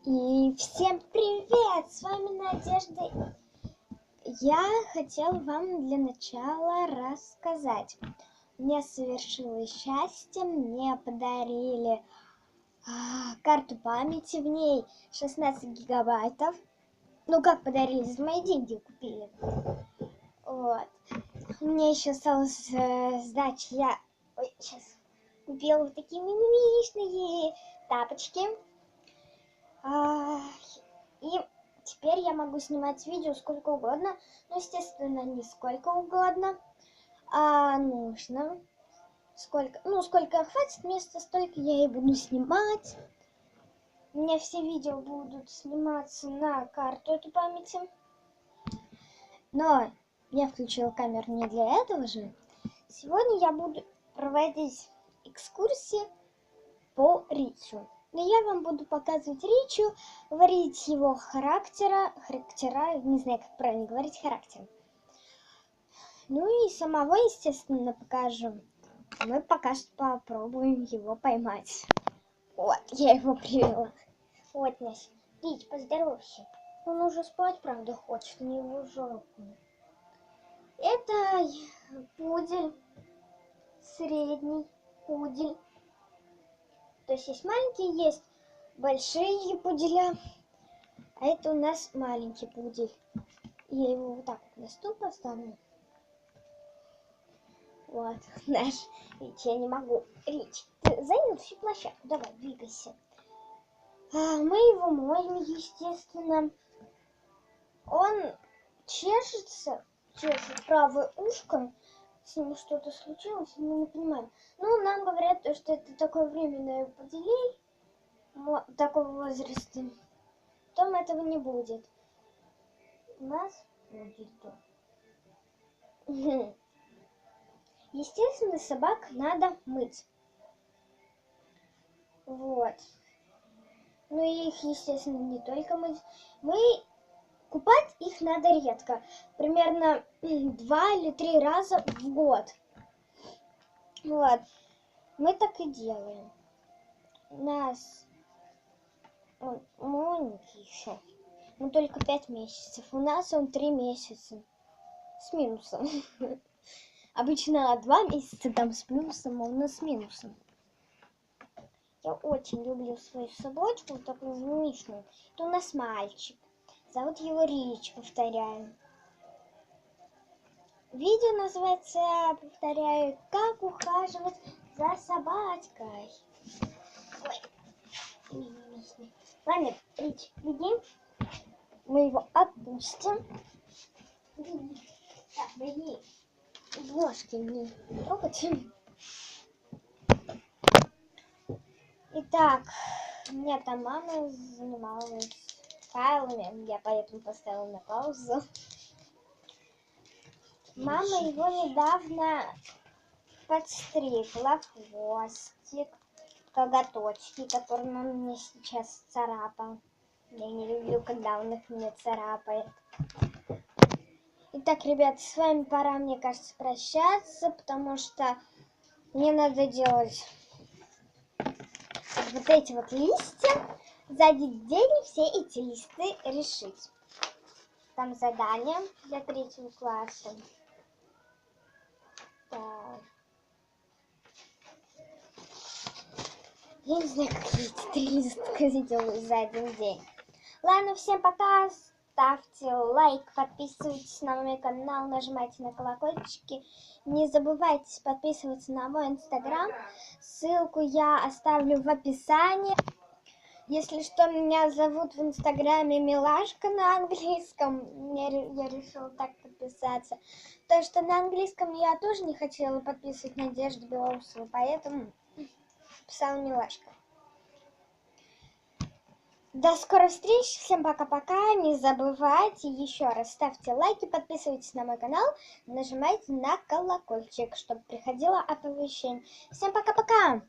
И всем привет! С вами Надежда. Я хотела вам для начала рассказать. Мне совершилось счастье, мне подарили карту памяти, в ней 16 гигабайтов. Ну как подарили, за мои деньги купили. Вот. Мне еще осталось сдача. Я сейчас купила вот такие мимимишные тапочки. И теперь я могу снимать видео сколько угодно. Ну, естественно, не сколько угодно, а нужно. Сколько хватит места, столько я и буду снимать. У меня все видео будут сниматься на карту эту памяти. Но я включила камеру не для этого же. Сегодня я буду проводить экскурсии по Ричу. Но я вам буду показывать Ричу, говорить его характера, не знаю, как правильно говорить, характер. Ну и самого, естественно, покажу. Мы пока что попробуем его поймать. Вот, я его привела. Вот наш Рич, поздоровайся. Он уже спать, правда, хочет, мне его жалко. Это пудель, средний пудель. То есть маленькие, есть большие пуделя, а это у нас маленький пудель. Я его вот так вот на стул поставлю. Вот, наш Рич, я не могу. Рич, ты занял всю площадку, давай, двигайся. Мы его моем, естественно. Он чешет правое ушко. С ним что-то случилось, мы не понимаем. Ну, нам говорят, что это такое временное пуделей такого возраста. Потом этого не будет. У нас будет то. Естественно, собак надо мыть. Вот. Ну и их, естественно, не только мыть. Купать их надо редко. Примерно 2 или 3 раза в год. Вот. Мы так и делаем. Он маленький еще. Ну только 5 месяцев. У нас он 3 месяца. С минусом. Обычно 2 месяца там с плюсом, а у нас с минусом. Я очень люблю свою собачку, вот такую милишную. Это у нас мальчик. Зовут его Рич, повторяю. Видео называется, повторяю, как ухаживать за собачкой. Ой. Ладно, Рич, беги. Мы его отпустим. Так, беги. Ножки не трогать. Итак, у меня там мама занималась файлами, я поэтому поставила на паузу. Мама его недавно подстригла, хвостик, коготочки, которые он мне сейчас царапал. Я не люблю, когда он их мне царапает. Итак, ребята, с вами пора, мне кажется, прощаться, потому что мне надо делать вот эти вот листья. За день все эти листы решить. Там задание для 3 класса. Так. Я не знаю, как я эти 3 листка сделаю за 1 день. Ладно, всем пока. Ставьте лайк, подписывайтесь на мой канал, нажимайте на колокольчики. Не забывайте подписываться на мой инстаграм. Ссылку я оставлю в описании. Если что, меня зовут в инстаграме Милашка на английском. Я решила так подписаться. То, что на английском я тоже не хотела подписывать Надежду Белоусову, поэтому писала Милашка. До скорой встречи, всем пока-пока, не забывайте еще раз ставьте лайки, подписывайтесь на мой канал, нажимайте на колокольчик, чтобы приходило оповещение. Всем пока-пока!